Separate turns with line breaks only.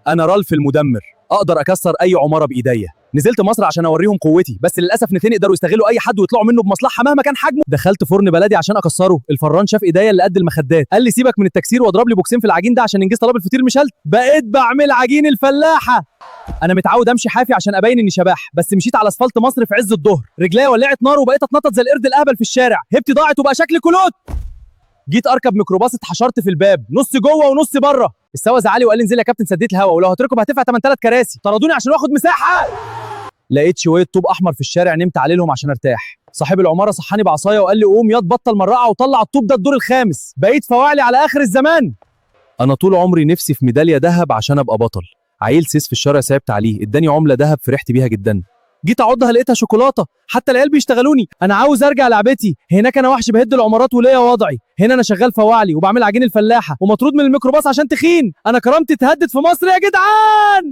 انا رالف المدمر، اقدر اكسر اي عماره بايديا. نزلت مصر عشان اوريهم قوتي، بس للاسف نتين يقدروا يستغلوا اي حد ويطلعوا منه بمصلحه مهما كان حجمه. دخلت فرن بلدي عشان اكسره، الفران شاف ايديا اللي قد المخدات، قال لي سيبك من التكسير واضرب لي بوكسين في العجين ده عشان ننجز طلب الفطير مشلت. بقيت بعمل عجين الفلاحه. انا متعود امشي حافي عشان ابين اني شباح، بس مشيت على اسفلت مصر في عز الظهر، رجليا ولعت نار وبقيت اتنطط زي القرد الاهبل في الشارع، هبتي ضاعت وبقى شكلي كلوت. جيت اركب ميكروباص اتحشرت في الباب، نص جوه ونص بره. السواق زعلي وقال لي انزل يا كابتن سديت الهوا، ولو هتركب هتدفع 8 كراسي. طردوني عشان واخد مساحه. لقيت شويه طوب احمر في الشارع، نمت عليهم عشان ارتاح. صاحب العماره صحاني بعصايه وقال لي قوم ياض بطل مرقعه وطلع الطوب ده الدور الخامس، بقيت فواعلي على اخر الزمان. انا طول عمري نفسي في ميداليه ذهب عشان ابقى بطل. عيل سيس في الشارع صعبت عليه، اداني عمله ذهب فرحت بيها جدا. جيت اعضها لقيتها شوكولاته، حتى العيال بيشتغلوني. انا عاوز ارجع لعبتي، هناك انا وحش بهد العمارات وليا وضعي، هنا انا شغال فواعلي وبعمل عجين الفلاحه ومطرود من الميكروباص عشان تخين. انا كرامتي اتهدد في مصر يا جدعان.